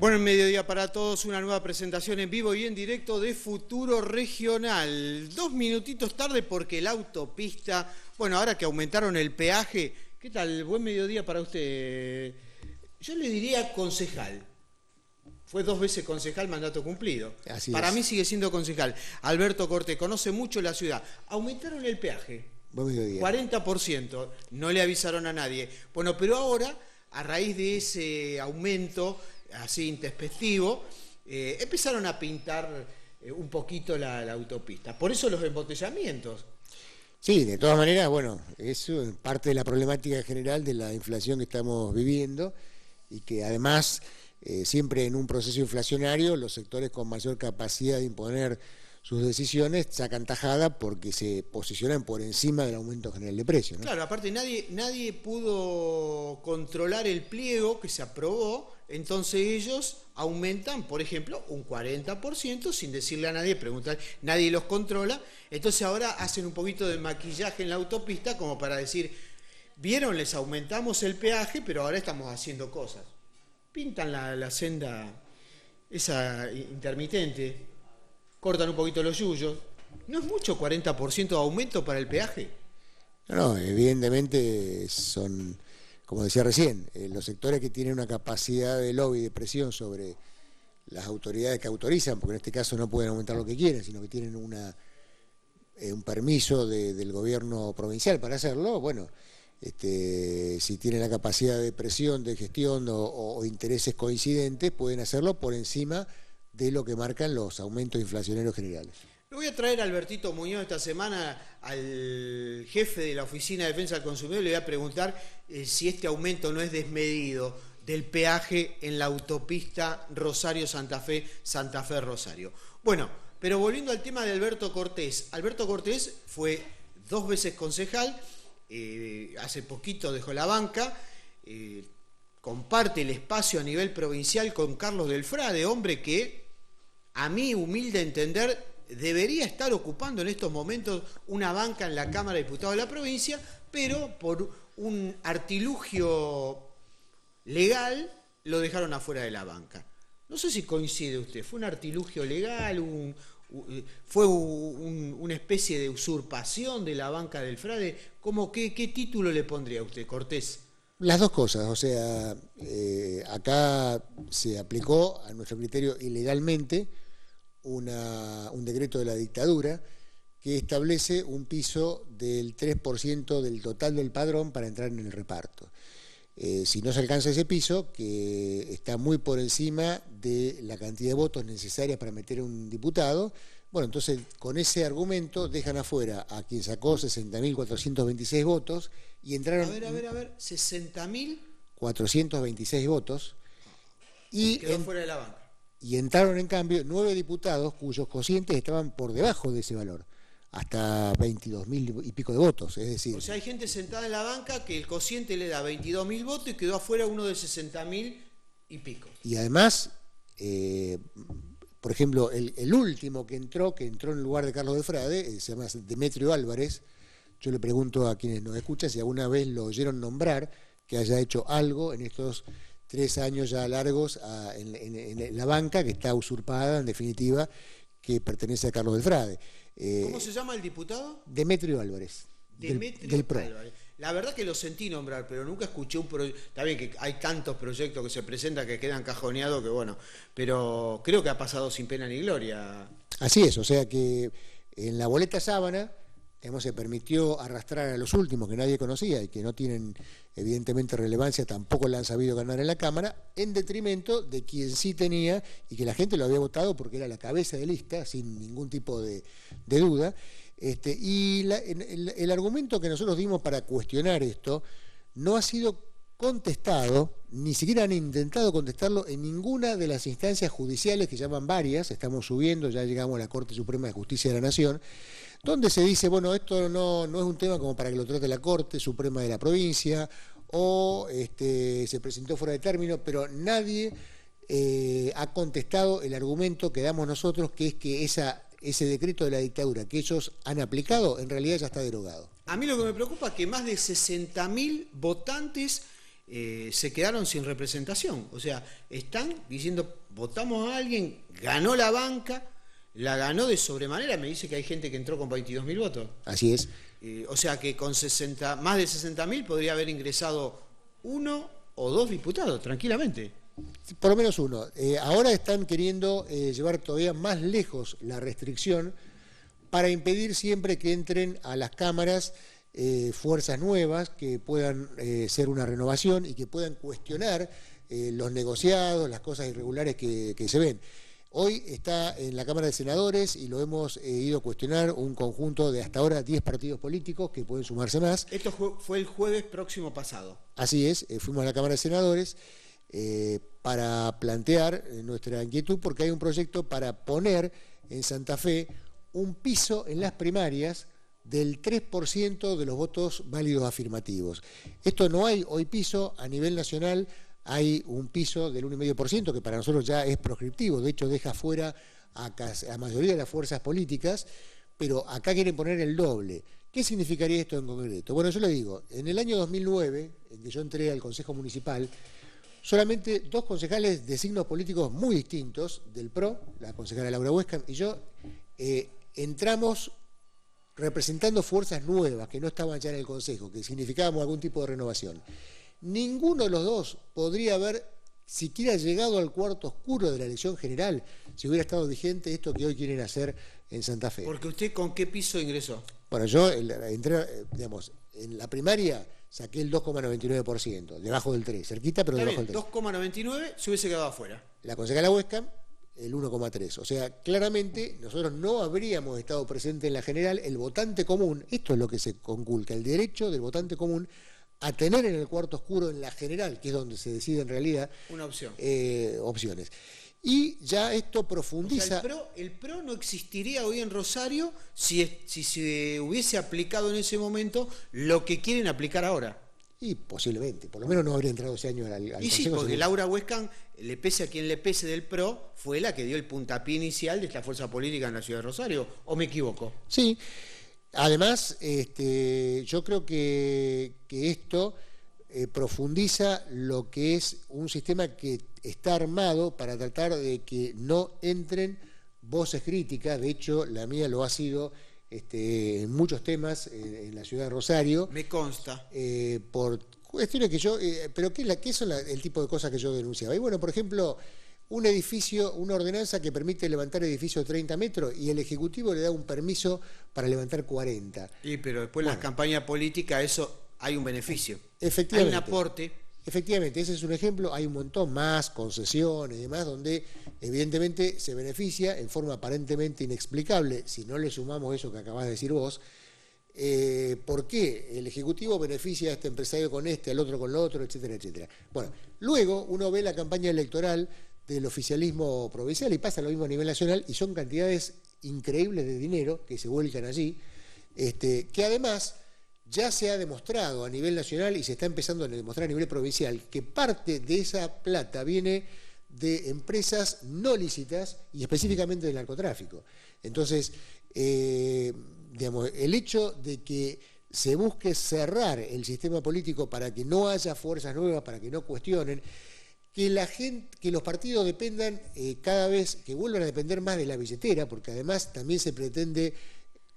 Bueno, en Mediodía para Todos, una nueva presentación en vivo y en directo de Futuro Regional. 2 minutitos tarde porque la autopista, bueno, ahora que aumentaron el peaje, ¿qué tal? Buen mediodía para usted. Yo le diría concejal. Fue 2 veces concejal, mandato cumplido. Así para es. mí sigue siendo concejal. Alberto Cortés, conoce mucho la ciudad. Aumentaron el peaje. Buen mediodía. 40%. No le avisaron a nadie. Bueno, pero ahora, a raíz de ese aumento así intempestivo, empezaron a pintar un poquito la autopista. Por eso los embotellamientos. Sí, de todas maneras, bueno, eso es parte de la problemática general de la inflación que estamos viviendo y que además, siempre en un proceso inflacionario, los sectores con mayor capacidad de imponer sus decisiones sacan tajada porque se posicionan por encima del aumento general de precios, ¿no? Claro, aparte nadie pudo controlar el pliego que se aprobó, entonces ellos aumentan, por ejemplo, un 40% sin decirle a nadie, preguntar, nadie los controla, entonces ahora hacen un poquito de maquillaje en la autopista como para decir, vieron, les aumentamos el peaje, pero ahora estamos haciendo cosas. Pintan la senda esa intermitente, cortan un poquito los yuyos. ¿No es mucho 40% de aumento para el peaje? No, evidentemente son, como decía recién, los sectores que tienen una capacidad de lobby y de presión sobre las autoridades que autorizan, porque en este caso no pueden aumentar lo que quieren, sino que tienen un permiso del gobierno provincial para hacerlo, bueno, si tienen la capacidad de presión, de gestión o intereses coincidentes, pueden hacerlo por encima de lo que marcan los aumentos inflacionarios generales. Le voy a traer a Albertito Muñoz esta semana, al jefe de la Oficina de Defensa del Consumidor, le voy a preguntar si este aumento no es desmedido del peaje en la autopista Rosario-Santa Fe, Santa Fe-Rosario. Bueno, pero volviendo al tema de Alberto Cortés. Alberto Cortés fue 2 veces concejal, hace poquito dejó la banca, comparte el espacio a nivel provincial con Carlos Delfrade, hombre que, a mi humilde entender, debería estar ocupando en estos momentos una banca en la Cámara de Diputados de la provincia, pero por un artilugio legal lo dejaron afuera de la banca. No sé si coincide usted, ¿fue un artilugio legal, fue una especie de usurpación de la banca del Frade? ¿Qué título le pondría a usted, Cortés? Las dos cosas, o sea, acá se aplicó a nuestro criterio ilegalmente un decreto de la dictadura que establece un piso del 3% del total del padrón para entrar en el reparto. Si no se alcanza ese piso, que está muy por encima de la cantidad de votos necesarias para meter un diputado, bueno, entonces con ese argumento dejan afuera a quien sacó 60.426 votos y entraron... A ver, 60.000... 426 votos y quedó fuera de la banca. Y entraron en cambio 9 diputados cuyos cocientes estaban por debajo de ese valor, hasta 22.000 y pico de votos, es decir... O sea, hay gente sentada en la banca que el cociente le da 22.000 votos y quedó afuera uno de 60.000 y pico. Y además, por ejemplo, el último que entró en lugar de Carlos Delfrade, se llama Demetrio Álvarez. Yo le pregunto a quienes nos escuchan si alguna vez lo oyeron nombrar, que haya hecho algo en estos 3 años ya largos en la banca, que está usurpada, en definitiva, que pertenece a Carlos Delfrade. ¿Cómo se llama el diputado? Demetrio Álvarez, del PRO. Álvarez. La verdad que lo sentí nombrar, pero nunca escuché un proyecto. Está bien que hay tantos proyectos que se presentan que quedan cajoneados que bueno, pero creo que ha pasado sin pena ni gloria. Así es, o sea que en la boleta sábana, se permitió arrastrar a los últimos que nadie conocía y que no tienen evidentemente relevancia, tampoco la han sabido ganar en la Cámara, en detrimento de quien sí tenía y que la gente lo había votado porque era la cabeza de lista, sin ningún tipo de duda. Y el argumento que nosotros dimos para cuestionar esto no ha sido contestado, ni siquiera han intentado contestarlo en ninguna de las instancias judiciales, que llaman varias, estamos subiendo, ya llegamos a la Corte Suprema de Justicia de la Nación, donde se dice, bueno, esto no es un tema como para que lo trate la Corte Suprema de la provincia, o se presentó fuera de término, pero nadie ha contestado el argumento que damos nosotros, que es que ese decreto de la dictadura que ellos han aplicado, en realidad ya está derogado. A mí lo que me preocupa es que más de 60.000 votantes se quedaron sin representación. O sea, están diciendo, votamos a alguien, ganó la banca, la ganó de sobremanera. Me dice que hay gente que entró con 22.000 votos. Así es. O sea que con más de 60.000 podría haber ingresado 1 o 2 diputados, tranquilamente. Por lo menos uno. Ahora están queriendo llevar todavía más lejos la restricción para impedir siempre que entren a las cámaras fuerzas nuevas que puedan ser una renovación y que puedan cuestionar los negociados, las cosas irregulares que se ven. Hoy está en la Cámara de Senadores y lo hemos ido a cuestionar un conjunto de hasta ahora 10 partidos políticos que pueden sumarse más. Esto fue el jueves próximo pasado. Así es, fuimos a la Cámara de Senadores para plantear nuestra inquietud porque hay un proyecto para poner en Santa Fe un piso en las primarias del 3% de los votos válidos afirmativos. Esto no hay hoy piso a nivel nacional. Hay un piso del 1,5% que para nosotros ya es proscriptivo, de hecho deja fuera a la mayoría de las fuerzas políticas, pero acá quieren poner el doble. ¿Qué significaría esto en concreto? Bueno, yo le digo, en el año 2009, en que yo entré al Consejo Municipal, solamente 2 concejales de signos políticos muy distintos, del PRO, la concejala Laura Huescan y yo, entramos representando fuerzas nuevas que no estaban ya en el Consejo, que significábamos algún tipo de renovación. Ninguno de los dos podría haber siquiera llegado al cuarto oscuro de la elección general si hubiera estado vigente esto que hoy quieren hacer en Santa Fe. Porque usted, ¿con qué piso ingresó? Bueno, yo entré, digamos, en la primaria saqué el 2,99%, debajo del 3, cerquita, pero debajo del 3. 2,99 se hubiese quedado afuera. La concejala Huesca, el 1,3. O sea, claramente nosotros no habríamos estado presentes en la general. El votante común, esto es lo que se conculca, el derecho del votante común a tener en el cuarto oscuro en la general, que es donde se decide en realidad una opción. Opciones. Y ya esto profundiza. O sea, el PRO no existiría hoy en Rosario si se hubiese aplicado en ese momento lo que quieren aplicar ahora. Y posiblemente, por lo menos no habría entrado ese año al y sí, Consejo. Porque Laura Huescan, le pese a quien le pese del PRO, fue la que dio el puntapié inicial de esta fuerza política en la ciudad de Rosario. ¿O me equivoco? Sí. Además, yo creo que esto profundiza lo que es un sistema que está armado para tratar de que no entren voces críticas. De hecho, la mía lo ha sido en muchos temas en la ciudad de Rosario. Me consta. Por cuestiones que yo... pero ¿qué son el tipo de cosas que yo denunciaba? Y bueno, por ejemplo, un edificio, una ordenanza que permite levantar edificios de 30 metros y el Ejecutivo le da un permiso para levantar 40. Pero después en la campaña política eso hay un beneficio. Efectivamente. Hay un aporte. Efectivamente, ese es un ejemplo. Hay un montón más, concesiones y demás, donde evidentemente se beneficia en forma aparentemente inexplicable, si no le sumamos eso que acabas de decir vos. ¿Por qué el Ejecutivo beneficia a este empresario con al otro con lo otro, etcétera, etcétera? Bueno, luego uno ve la campaña electoral del oficialismo provincial y pasa lo mismo a nivel nacional y son cantidades increíbles de dinero que se vuelcan allí, que además ya se ha demostrado a nivel nacional y se está empezando a demostrar a nivel provincial que parte de esa plata viene de empresas no lícitas y específicamente del narcotráfico. Entonces, digamos, el hecho de que se busque cerrar el sistema político para que no haya fuerzas nuevas, para que no cuestionen, que los partidos dependan cada vez, que vuelvan a depender más de la billetera, porque además también se pretende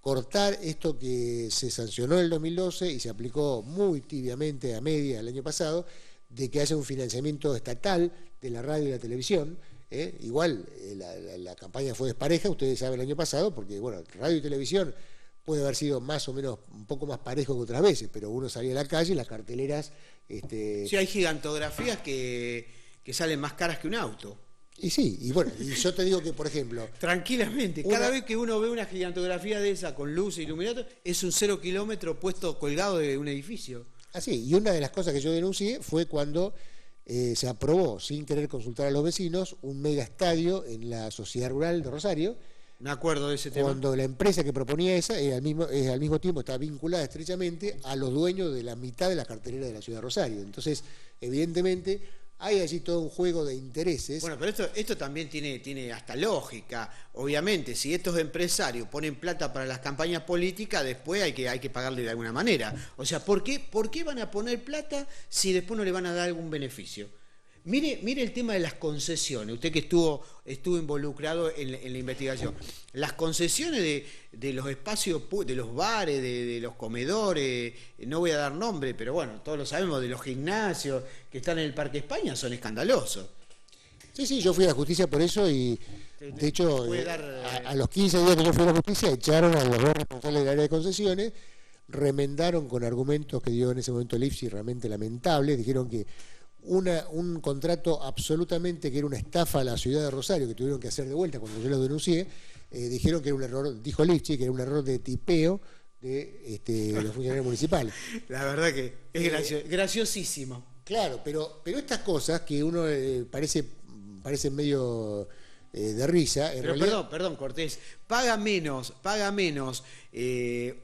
cortar esto que se sancionó en el 2012 y se aplicó muy tibiamente a media el año pasado, de que haya un financiamiento estatal de la radio y la televisión. Igual la campaña fue despareja, ustedes saben, el año pasado, porque bueno, radio y televisión puede haber sido más o menos un poco más parejo que otras veces, pero uno salía a la calle y las carteleras... Sí, hay gigantografías que salen más caras que un auto. Y sí, y bueno, y yo te digo que, por ejemplo... Tranquilamente, cada vez que uno ve una gigantografía de esa con luz e iluminación, es un 0 kilómetro puesto colgado de un edificio. Así, y una de las cosas que yo denuncié fue cuando se aprobó, sin querer consultar a los vecinos, un mega estadio en la Sociedad Rural de Rosario. Me acuerdo de ese tema. Cuando la empresa que proponía esa al mismo tiempo está vinculada estrechamente a los dueños de la mitad de las carteleras de la ciudad de Rosario. Entonces, evidentemente, hay allí todo un juego de intereses. Bueno, pero esto también tiene hasta lógica. Obviamente, si estos empresarios ponen plata para las campañas políticas, después hay que pagarle de alguna manera. O sea, ¿por qué van a poner plata si después no le van a dar algún beneficio? Mire el tema de las concesiones, usted que estuvo involucrado en la investigación. Las concesiones de los espacios, de los bares, de los comedores, no voy a dar nombre, pero bueno, todos lo sabemos, de los gimnasios que están en el Parque España, son escandalosos. Sí, yo fui a la justicia por eso y, de hecho, a los 15 días que yo fui a la justicia, echaron a los dos responsables del área de concesiones, remendaron con argumentos que dio en ese momento el IFSI realmente lamentables, dijeron que un contrato absolutamente que era una estafa a la ciudad de Rosario, que tuvieron que hacer de vuelta cuando yo lo denuncié, dijeron que era un error, dijo Lipchi, que era un error de tipeo de los funcionarios municipales. La verdad que es graciosísimo. Claro, pero estas cosas que uno parecen medio de risa, en pero realidad... perdón, Cortés, paga menos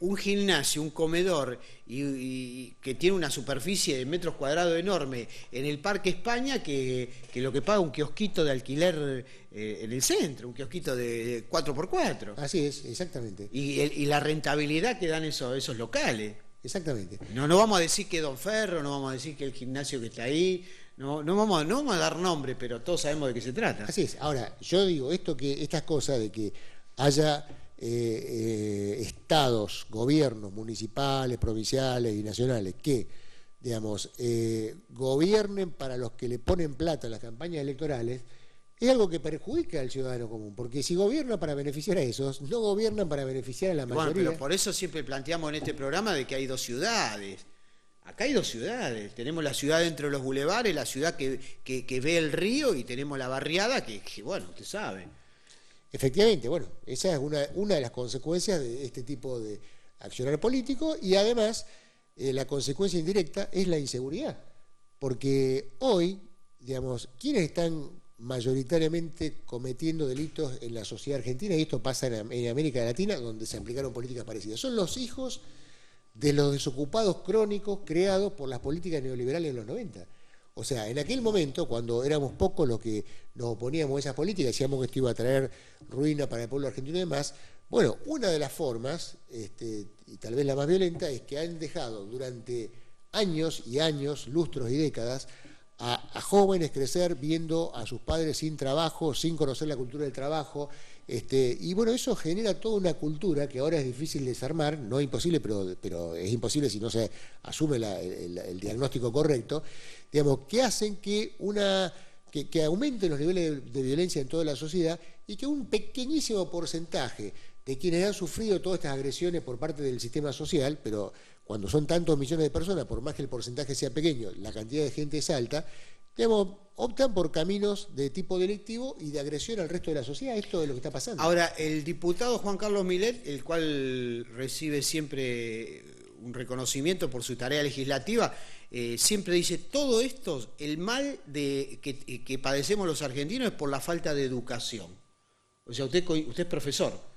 un gimnasio, un comedor y que tiene una superficie de metros cuadrados enorme en el Parque España que lo que paga un kiosquito de alquiler en el centro, un kiosquito de 4x4. Así es, exactamente. Y la rentabilidad que dan esos locales. Exactamente. No vamos a decir que Don Ferro, no vamos a decir que el gimnasio que está ahí, no vamos a dar nombre, pero todos sabemos de qué se trata. Así es. Ahora, yo digo estas cosas de que haya estados, gobiernos municipales, provinciales y nacionales que, digamos, gobiernen para los que le ponen plata a las campañas electorales, es algo que perjudica al ciudadano común, porque si gobierna para beneficiar a esos, no gobiernan para beneficiar a la mayoría. Bueno, pero por eso siempre planteamos en este programa de que hay dos ciudades. Acá hay dos ciudades. Tenemos la ciudad dentro de los bulevares, la ciudad que ve el río, y tenemos la barriada que bueno, usted sabe. Efectivamente, bueno, esa es una de las consecuencias de este tipo de accionar político, y además la consecuencia indirecta es la inseguridad, porque hoy, digamos, ¿quiénes están mayoritariamente cometiendo delitos en la sociedad argentina? Y esto pasa en América Latina, donde se aplicaron políticas parecidas. Son los hijos de los desocupados crónicos creados por las políticas neoliberales en los 90. O sea, en aquel momento, cuando éramos pocos los que nos oponíamos a esas políticas, decíamos que esto iba a traer ruina para el pueblo argentino y demás, bueno, una de las formas, y tal vez la más violenta, es que han dejado durante años y años, lustros y décadas, a jóvenes crecer viendo a sus padres sin trabajo, sin conocer la cultura del trabajo, y bueno, eso genera toda una cultura que ahora es difícil desarmar, no imposible, pero es imposible si no se asume el diagnóstico correcto, digamos, que hacen que aumenten los niveles de violencia en toda la sociedad, y que un pequeñísimo porcentaje de quienes han sufrido todas estas agresiones por parte del sistema social, pero cuando son tantos millones de personas, por más que el porcentaje sea pequeño, la cantidad de gente es alta, digamos, optan por caminos de tipo delictivo y de agresión al resto de la sociedad. Esto es lo que está pasando. Ahora, el diputado Juan Carlos Millet, el cual recibe siempre un reconocimiento por su tarea legislativa, siempre dice, todo esto, el mal que padecemos los argentinos es por la falta de educación. O sea, usted es profesor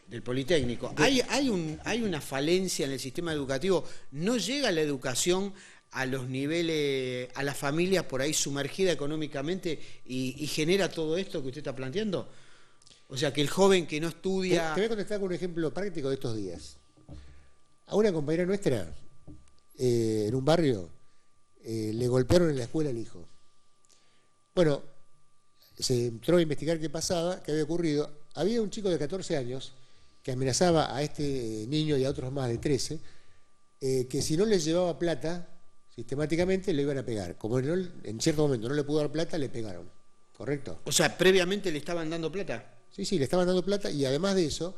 del Politécnico. Hay una falencia en el sistema educativo. No llega la educación a los niveles, a las familias por ahí sumergidas económicamente y genera todo esto que usted está planteando. O sea, que el joven que no estudia... Te voy a contestar con un ejemplo práctico de estos días. A una compañera nuestra, en un barrio, le golpearon en la escuela al hijo. Bueno, se entró a investigar qué pasaba, qué había ocurrido. Había un chico de 14 años que amenazaba a este niño y a otros más de 13, que si no les llevaba plata, sistemáticamente le iban a pegar. Como en cierto momento no le pudo dar plata, le pegaron. ¿Correcto? O sea, previamente le estaban dando plata. Sí, le estaban dando plata, y además de eso,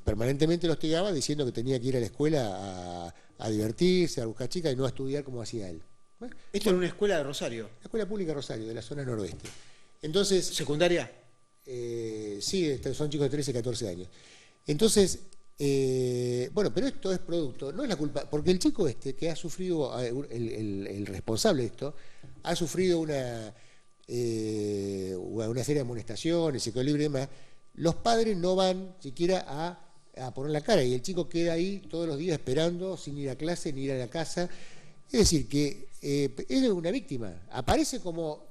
permanentemente lo hostigaba diciendo que tenía que ir a la escuela a divertirse, a buscar chicas y no a estudiar como hacía él. Bueno, esto en una escuela de Rosario. La escuela pública de Rosario, de la zona noroeste. Entonces, ¿secundaria? Sí, son chicos de 13, 14 años. Entonces, bueno, pero esto es producto, no es la culpa, porque el chico que ha sufrido, el responsable de esto, ha sufrido una serie de amonestaciones, se quedó libre y demás. Los padres no van siquiera a poner la cara, y el chico queda ahí todos los días esperando, sin ir a clase ni ir a la casa. Es decir, que es una víctima. Aparece como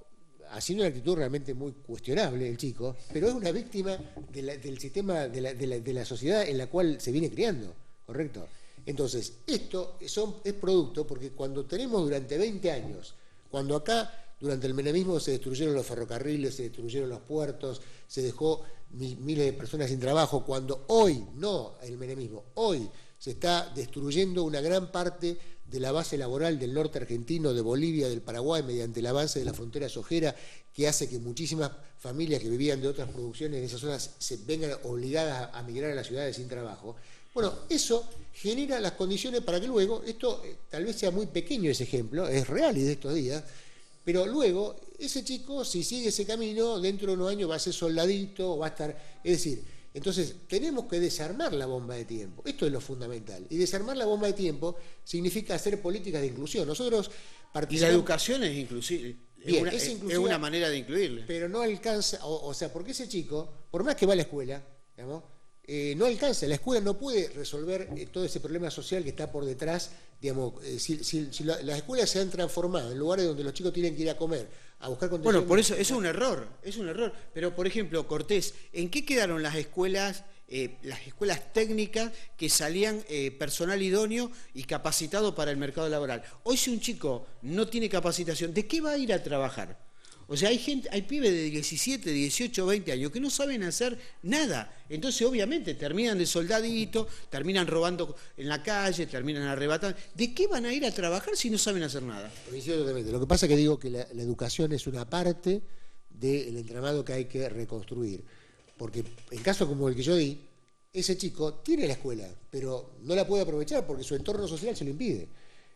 haciendo una actitud realmente muy cuestionable el chico, pero es una víctima del sistema, de la sociedad en la cual se viene criando, ¿correcto? Entonces, esto es producto porque cuando tenemos durante 20 años, cuando acá durante el menemismo se destruyeron los ferrocarriles, se destruyeron los puertos, se dejó miles de personas sin trabajo, cuando hoy, no el menemismo, hoy se está destruyendo una gran parte de la base laboral del norte argentino, de Bolivia, del Paraguay, mediante el avance de la frontera sojera, que hace que muchísimas familias que vivían de otras producciones en esas zonas se vengan obligadas a migrar a las ciudades sin trabajo. Bueno, eso genera las condiciones para que luego, esto tal vez sea muy pequeño ese ejemplo, es real y de estos días, pero luego ese chico, si sigue ese camino, dentro de unos años va a ser soldadito, va a estar, es decir, entonces tenemos que desarmar la bomba de tiempo, esto es lo fundamental, y desarmar la bomba de tiempo significa hacer políticas de inclusión. Nosotros participamos. Y la educación es inclusive. Bien, es una manera de incluirle. Pero no alcanza, o sea, porque ese chico, por más que va a la escuela, digamos, no alcanza, la escuela no puede resolver todo ese problema social que está por detrás, digamos, si las escuelas se han transformado en lugares donde los chicos tienen que ir a comer, a buscar contención. Bueno, por eso es un error, pero por ejemplo, Cortés, ¿en qué quedaron las escuelas técnicas que salían personal idóneo y capacitado para el mercado laboral? Hoy si un chico no tiene capacitación, ¿de qué va a ir a trabajar? O sea, hay pibes de 17, 18, 20 años que no saben hacer nada. Entonces, obviamente, terminan de soldadito, terminan robando en la calle, terminan arrebatando. ¿De qué van a ir a trabajar si no saben hacer nada? Coincido totalmente. Lo que pasa es que digo que la educación es una parte del entramado que hay que reconstruir. Porque en casos como el que yo di, ese chico tiene la escuela, pero no la puede aprovechar porque su entorno social se lo impide.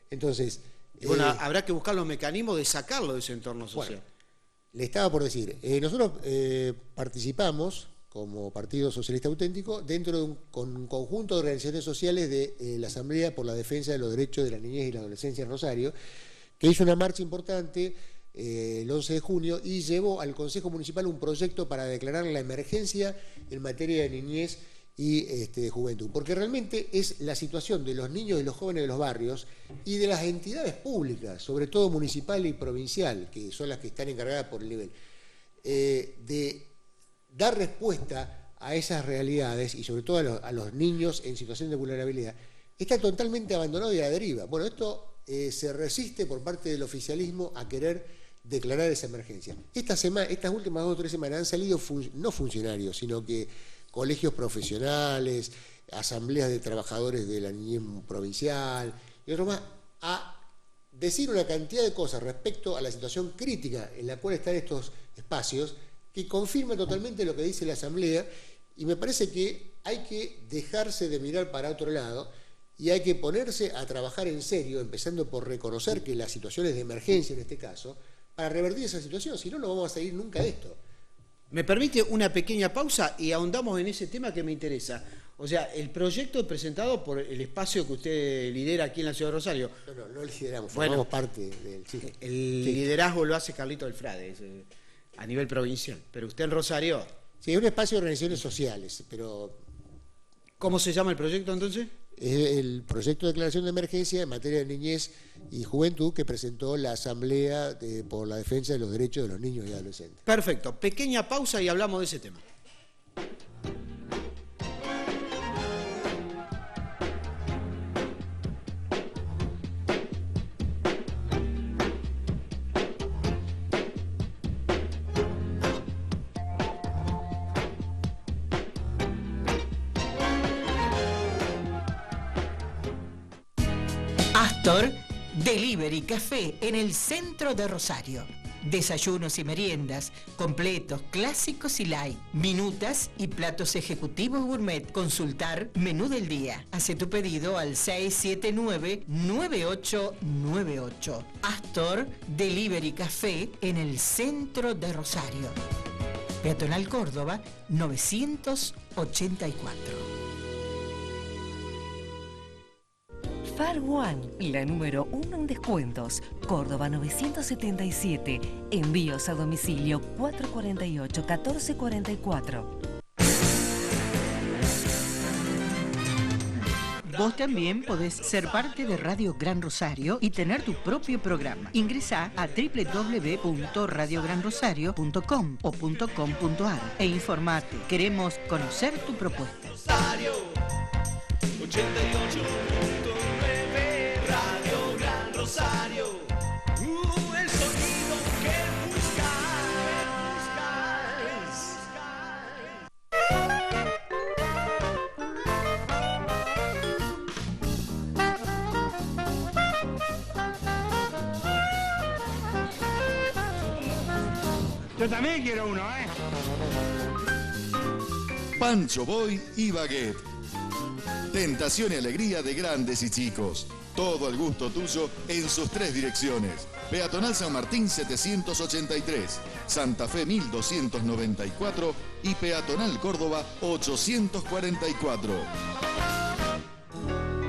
Entonces... Bueno, habrá que buscar los mecanismos de sacarlo de ese entorno social. Bueno, le estaba por decir, nosotros participamos como Partido Socialista Auténtico dentro de un conjunto de organizaciones sociales de la Asamblea por la Defensa de los Derechos de la Niñez y la Adolescencia en Rosario, que hizo una marcha importante el 11 de junio y llevó al Consejo Municipal un proyecto para declarar la emergencia en materia de niñez y juventud, porque realmente es la situación de los niños y los jóvenes de los barrios y de las entidades públicas, sobre todo municipal y provincial, que son las que están encargadas por el nivel, de dar respuesta a esas realidades y sobre todo a los niños en situación de vulnerabilidad, está totalmente abandonado y a la deriva. Bueno, esto se resiste por parte del oficialismo a querer declarar esa emergencia. Estas últimas 2 o 3 semanas han salido no funcionarios, sino que colegios profesionales, asambleas de trabajadores de la niñez provincial y otros más, a decir una cantidad de cosas respecto a la situación crítica en la cual están estos espacios que confirma totalmente lo que dice la asamblea, y me parece que hay que dejarse de mirar para otro lado y hay que ponerse a trabajar en serio, empezando por reconocer que la situación es de emergencia en este caso, para revertir esa situación, si no, no vamos a salir nunca de esto. ¿Me permite una pequeña pausa y ahondamos en ese tema que me interesa? O sea, el proyecto presentado por el espacio que usted lidera aquí en la ciudad de Rosario. No lideramos, formamos parte del... Sí. El liderazgo lo hace Carlito del Frade, a nivel provincial. Pero usted en Rosario... Sí, es un espacio de organizaciones sociales, pero... ¿Cómo se llama el proyecto entonces? Es el proyecto de declaración de emergencia en materia de niñez y juventud que presentó la Asamblea por la Defensa de los Derechos de los Niños y Adolescentes. Perfecto. Pequeña pausa y hablamos de ese tema. Astor Delivery Café en el centro de Rosario. Desayunos y meriendas, completos, clásicos y light, minutas y platos ejecutivos gourmet. Consultar menú del día. Hace tu pedido al 679-9898. Astor Delivery Café en el centro de Rosario. Peatonal Córdoba 984. Far One, la número 1 en descuentos. Córdoba 977. Envíos a domicilio 448-1444. Vos también podés ser parte de Radio Gran Rosario y tener tu propio programa. Ingresá a www.radiogranrosario.com o .com.ar e informate. Queremos conocer tu propuesta. Rosario, 88.9 Radio Gran Rosario. El sonido que Yo también quiero uno, ¿eh? Pancho Boy y Baguette. Tentación y alegría de grandes y chicos. Todo al gusto tuyo en sus 3 direcciones. Peatonal San Martín 783, Santa Fe 1294 y Peatonal Córdoba 844.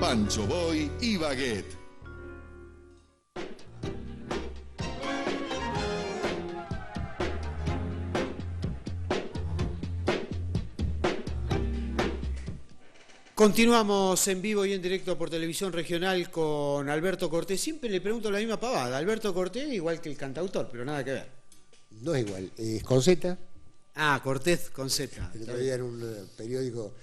Pancho Boy y Baguette. Continuamos en vivo y en directo por Televisión Regional con Alberto Cortés. Siempre le pregunto la misma pavada. Alberto Cortés igual que el cantautor, pero nada que ver. No es igual, es con Z. Ah, Cortés con Z. El otro día en un periódico,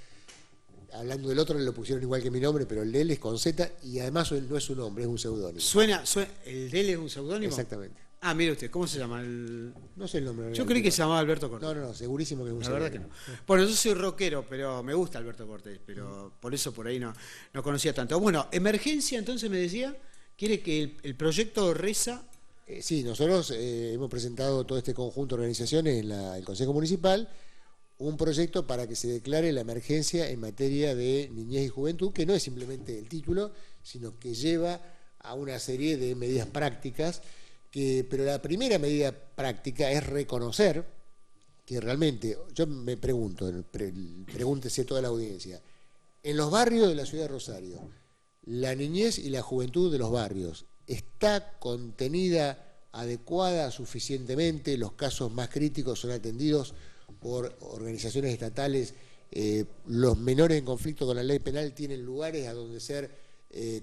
hablando del otro, le lo pusieron igual que mi nombre, pero el de él es con Z y además no es un nombre, es un seudónimo. Suena, ¿el de él es un seudónimo? Exactamente. Ah, mire usted, ¿cómo se llama? No sé el nombre. Yo creí que se llamaba Alberto Cortés. No, segurísimo que es un La verdad que no. Bueno, yo soy rockero, pero me gusta Alberto Cortés, pero por eso por ahí no conocía tanto. Bueno, emergencia, entonces me decía, quiere que el proyecto Reza... Sí, nosotros hemos presentado todo este conjunto de organizaciones en el Consejo Municipal, un proyecto para que se declare la emergencia en materia de niñez y juventud, que no es simplemente el título, sino que lleva a una serie de medidas prácticas, pero la primera medida práctica es reconocer que realmente, yo me pregunto, pregúntese toda la audiencia, en los barrios de la ciudad de Rosario, la niñez y la juventud de los barrios, ¿está contenida adecuada suficientemente? Los casos más críticos son atendidos por organizaciones estatales, los menores en conflicto con la ley penal tienen lugares a donde ser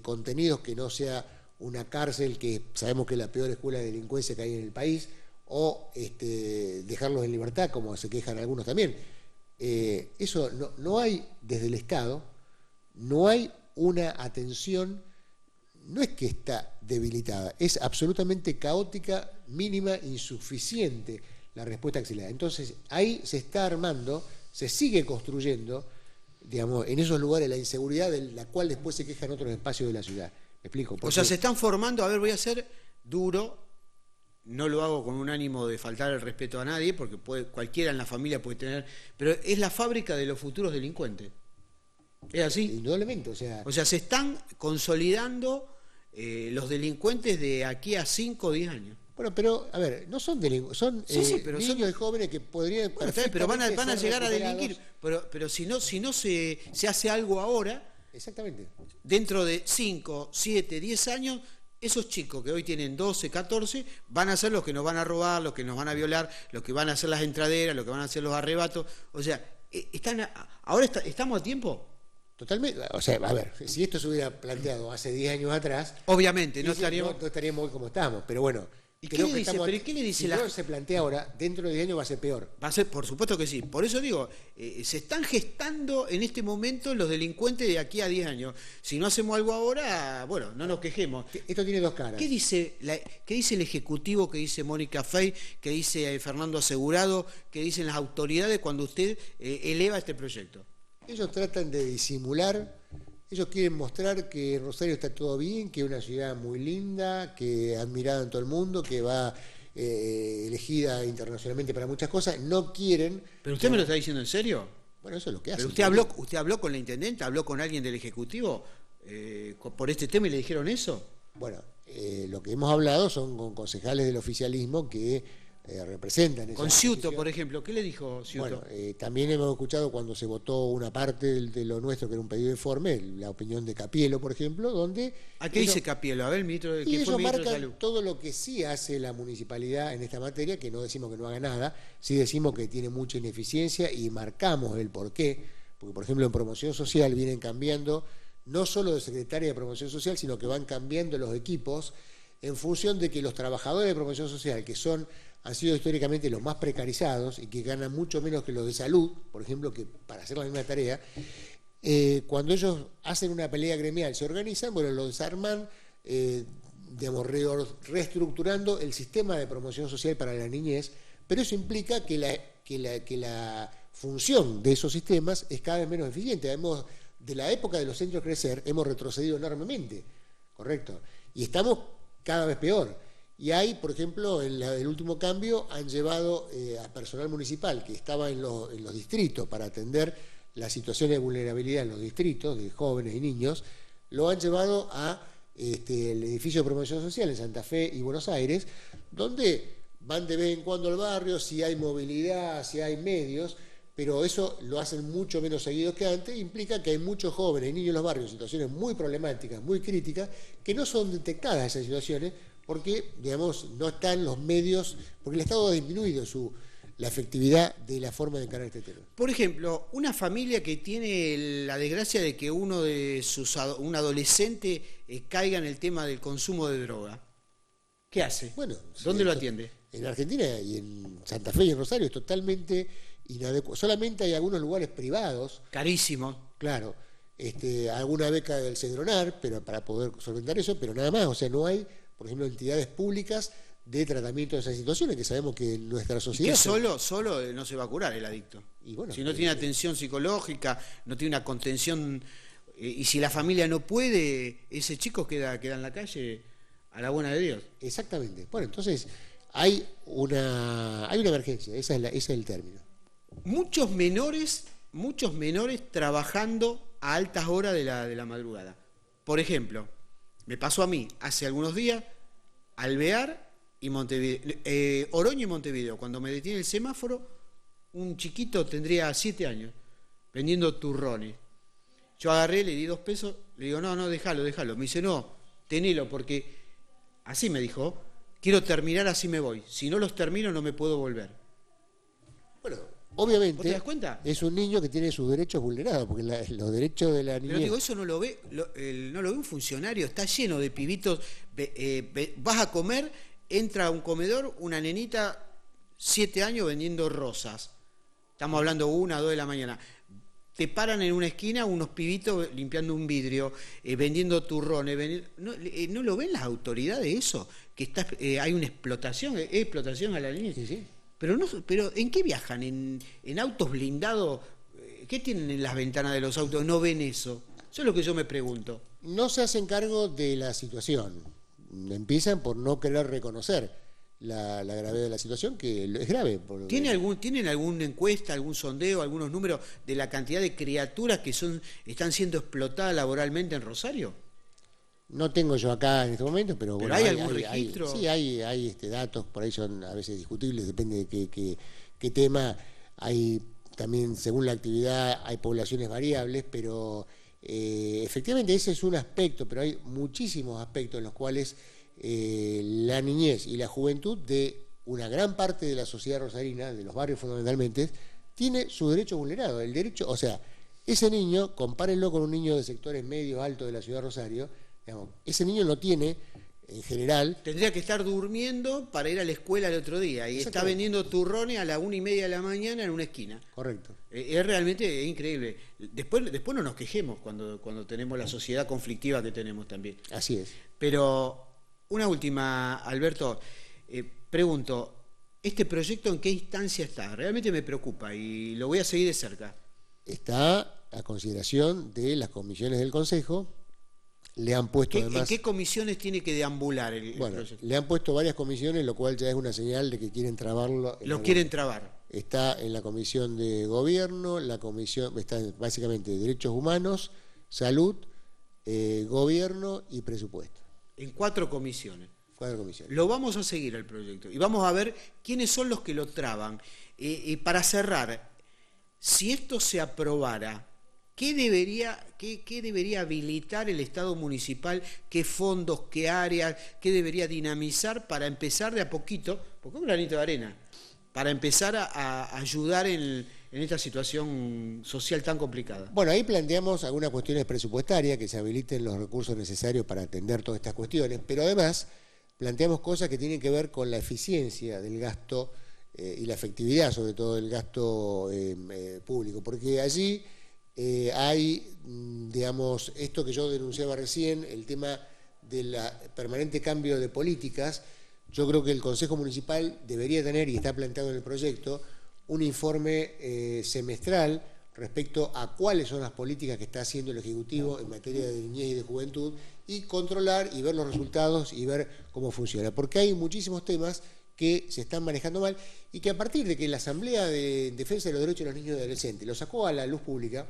contenidos, que no sea una cárcel, que sabemos que es la peor escuela de delincuencia que hay en el país, o dejarlos en libertad, como se quejan algunos también. Eso no hay desde el Estado, no hay una atención, no es que está debilitada, es absolutamente caótica, mínima, insuficiente la respuesta que se le da. Entonces ahí se está armando, se sigue construyendo, digamos, en esos lugares la inseguridad de la cual después se quejan otros espacios de la ciudad. ¿Me explico? O sea, se están formando, a ver, voy a ser duro, no lo hago con un ánimo de faltar el respeto a nadie, porque cualquiera en la familia puede tener, pero es la fábrica de los futuros delincuentes. ¿Es así? Indudablemente, o sea, se están consolidando los delincuentes de aquí a 5 o 10 años. Bueno, pero, a ver, no son delincuentes, son pero niños y jóvenes que podrían... Bueno, pero van a llegar a delinquir, pero si no se hace algo ahora... Exactamente. Dentro de 5, 7, 10 años, esos chicos que hoy tienen 12, 14, van a ser los que nos van a robar, los que nos van a violar, los que van a hacer las entraderas, los que van a hacer los arrebatos. O sea, ¿estamos a tiempo? Totalmente. O sea, a ver, si esto se hubiera planteado hace 10 años atrás... Obviamente, no estaríamos hoy como estamos, pero bueno... ¿Y qué le dice? ¿Pero qué le dice si no se plantea ahora, dentro de 10 años va a ser peor. Va a ser, por supuesto que sí. Por eso digo, se están gestando en este momento los delincuentes de aquí a 10 años. Si no hacemos algo ahora, bueno, no nos quejemos. Esto tiene dos caras. ¿Qué dice el Ejecutivo, qué dice Mónica Fey, qué dice Fernando Asegurado, qué dicen las autoridades cuando usted eleva este proyecto? Ellos tratan de disimular. Ellos quieren mostrar que en Rosario está todo bien, que es una ciudad muy linda, que es admirada en todo el mundo, que va elegida internacionalmente para muchas cosas. No quieren... ¿Pero usted me lo está diciendo en serio? Bueno, eso es lo que hace. ¿Pero usted habló con la intendente, habló con alguien del Ejecutivo por este tema y le dijeron eso? Bueno, lo que hemos hablado son con concejales del oficialismo que representan esa con Ciuto, por ejemplo, ¿qué le dijo Ciuto? Bueno, también hemos escuchado cuando se votó una parte de lo nuestro, que era un pedido de informe, la opinión de Capielo, por ejemplo, donde... ¿A qué dice Capielo? A ver, el ministro de y ellos marcan todo lo que sí hace la municipalidad en esta materia, que no decimos que no haga nada, sí decimos que tiene mucha ineficiencia y marcamos el porqué, porque por ejemplo en promoción social vienen cambiando no solo de secretaria de promoción social, sino que van cambiando los equipos en función de que los trabajadores de promoción social, que han sido históricamente los más precarizados y que ganan mucho menos que los de salud, por ejemplo, que para hacer la misma tarea, cuando ellos hacen una pelea gremial, se organizan, bueno, lo desarman, digamos, reestructurando el sistema de promoción social para la niñez, pero eso implica que la función de esos sistemas es cada vez menos eficiente. De la época de los centros crecer, hemos retrocedido enormemente, ¿correcto? Y estamos cada vez peor. Y hay, por ejemplo, en el último cambio, han llevado a personal municipal que estaba en los distritos para atender las situaciones de vulnerabilidad en los distritos, de jóvenes y niños, lo han llevado a el edificio de promoción social en Santa Fe y Buenos Aires, donde van de vez en cuando al barrio, si hay movilidad, si hay medios, pero eso lo hacen mucho menos seguido que antes, implica que hay muchos jóvenes y niños en los barrios en situaciones muy problemáticas, muy críticas, que no son detectadas esas situaciones porque, digamos, no están los medios, porque el Estado ha disminuido la efectividad de la forma de encarar este tema. Por ejemplo, una familia que tiene la desgracia de que un adolescente caiga en el tema del consumo de droga, ¿qué hace? Bueno, ¿dónde lo atiende? En Argentina y en Santa Fe y en Rosario es totalmente inadecuado. Solamente hay algunos lugares privados. Carísimo. Claro. Alguna beca del Cedronar, pero para poder solventar eso, pero nada más. O sea, no hay, por ejemplo, entidades públicas de tratamiento de esas situaciones, que sabemos que en nuestra sociedad... Y que solo no se va a curar el adicto. Y bueno, si no tiene atención psicológica, no tiene una contención, y si la familia no puede, ese chico queda en la calle a la buena de Dios. Exactamente. Bueno, entonces hay una emergencia, ese es el término. Muchos menores trabajando a altas horas de la madrugada. Por ejemplo, me pasó a mí hace algunos días, Alvear y Montevideo, Oroño y Montevideo, cuando me detiene el semáforo, un chiquito tendría 7 años, vendiendo turrones. Yo agarré, le di 2 pesos, le digo, no, déjalo. Me dice, no, tenelo, porque así me dijo, quiero terminar, así me voy. Si no los termino, no me puedo volver. Bueno, obviamente, ¿vos te das cuenta? Es un niño que tiene sus derechos vulnerados, porque los derechos de la niñez... Pero digo, eso no lo ve un funcionario, está lleno de pibitos. Vas a comer, entra a un comedor, una nenita, 7 años vendiendo rosas. Estamos hablando 1 o 2 de la mañana. Te paran en una esquina unos pibitos limpiando un vidrio, vendiendo turrones. ¿No lo ven las autoridades eso? Que hay una explotación a la niñez. Sí. Pero ¿en qué viajan? ¿En autos blindados? ¿Qué tienen en las ventanas de los autos? ¿No ven eso? Eso es lo que yo me pregunto. No se hacen cargo de la situación. Empiezan por no querer reconocer la gravedad de la situación, que es grave. ¿Tienen alguna encuesta, algún sondeo, algunos números de la cantidad de criaturas que están siendo explotadas laboralmente en Rosario? No tengo yo acá en este momento, pero bueno, ¿hay algún registro? Sí, hay datos, por ahí son a veces discutibles, depende de qué tema. Hay también, según la actividad, hay poblaciones variables, pero efectivamente ese es un aspecto, pero hay muchísimos aspectos en los cuales la niñez y la juventud de una gran parte de la sociedad rosarina, de los barrios fundamentalmente, tiene su derecho vulnerado. El derecho, o sea, ese niño, compárenlo con un niño de sectores medios altos de la ciudad de Rosario, digamos, ese niño no tiene, en general... Tendría que estar durmiendo para ir a la escuela el otro día y está vendiendo turrones a las 1:30 de la mañana en una esquina. Correcto. Es realmente increíble. Después no nos quejemos cuando tenemos la sociedad conflictiva que tenemos también. Así es. Pero una última, Alberto, pregunto, ¿este proyecto en qué instancia está? Realmente me preocupa y lo voy a seguir de cerca. Está a consideración de las comisiones del Consejo. Le han puesto además... ¿En qué comisiones tiene que deambular el proyecto? Le han puesto varias comisiones, lo cual ya es una señal de que quieren trabarlo. Lo quieren trabar. Está en la Comisión de Gobierno, está básicamente Derechos Humanos, Salud, Gobierno y Presupuesto. En 4 comisiones. 4 comisiones. Lo vamos a seguir el proyecto y vamos a ver quiénes son los que lo traban. Para cerrar, si esto se aprobara, ¿qué debería habilitar el Estado municipal? ¿Qué fondos, qué áreas, qué debería dinamizar para empezar de a poquito, porque es un granito de arena, para empezar a ayudar en en esta situación social tan complicada? Bueno, ahí planteamos algunas cuestiones presupuestarias, que se habiliten los recursos necesarios para atender todas estas cuestiones, pero además planteamos cosas que tienen que ver con la eficiencia del gasto y la efectividad, sobre todo, del gasto público, porque allí hay, digamos, esto que yo denunciaba recién, el tema del permanente cambio de políticas. Yo creo que el Consejo Municipal debería tener, y está planteado en el proyecto, un informe semestral respecto a cuáles son las políticas que está haciendo el Ejecutivo en materia de niñez y de juventud, y controlar y ver los resultados y ver cómo funciona. Porque hay muchísimos temas que se están manejando mal y que, a partir de que la Asamblea de Defensa de los Derechos de los Niños y Adolescentes lo sacó a la luz pública,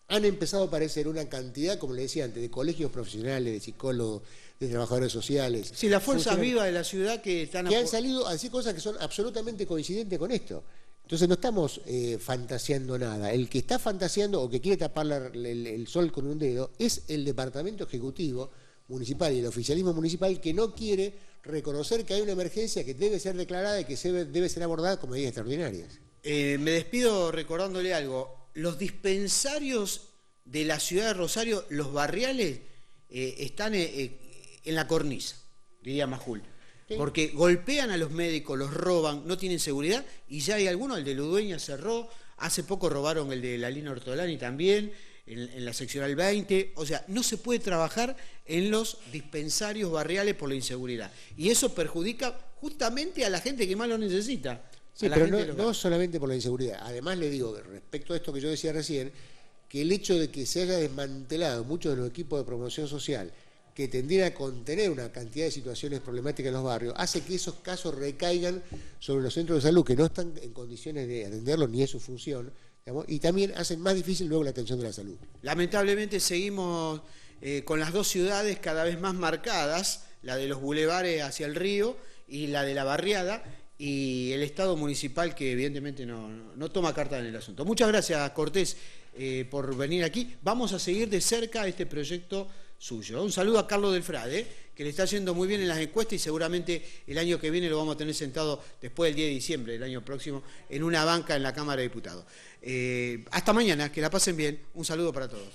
han empezado a aparecer una cantidad, como le decía antes, de colegios profesionales, de psicólogos, de trabajadores sociales. Sí, las fuerzas vivas de la ciudad que han salido a decir cosas que son absolutamente coincidentes con esto. Entonces no estamos fantaseando nada. El que está fantaseando o que quiere tapar el sol con un dedo es el Departamento Ejecutivo Municipal y el oficialismo municipal, que no quiere reconocer que hay una emergencia que debe ser declarada y que debe ser abordada con medidas extraordinarias. Me despido recordándole algo. Los dispensarios de la ciudad de Rosario, los barriales, están en la cornisa, diría Majul. Sí. Porque golpean a los médicos, los roban, no tienen seguridad, y ya hay algunos, el de Ludueña cerró, hace poco robaron el de la Lina Ortolani también, en la seccional 20, o sea, no se puede trabajar en los dispensarios barriales por la inseguridad. Y eso perjudica justamente a la gente que más lo necesita. Sí, pero no solamente por la inseguridad. Además, le digo, respecto a esto que yo decía recién, que el hecho de que se haya desmantelado muchos de los equipos de promoción social que tendrían a contener una cantidad de situaciones problemáticas en los barrios, hace que esos casos recaigan sobre los centros de salud, que no están en condiciones de atenderlos, ni es su función, digamos, y también hacen más difícil luego la atención de la salud. Lamentablemente seguimos con las dos ciudades cada vez más marcadas, la de los bulevares hacia el río y la de la barriada, y el Estado municipal, que evidentemente no toma carta en el asunto. Muchas gracias, Cortés, por venir aquí. Vamos a seguir de cerca este proyecto suyo. Un saludo a Carlos Delfrade, que le está yendo muy bien en las encuestas, y seguramente el año que viene lo vamos a tener sentado después del 10 de diciembre del año próximo en una banca en la Cámara de Diputados. Hasta mañana, que la pasen bien. Un saludo para todos.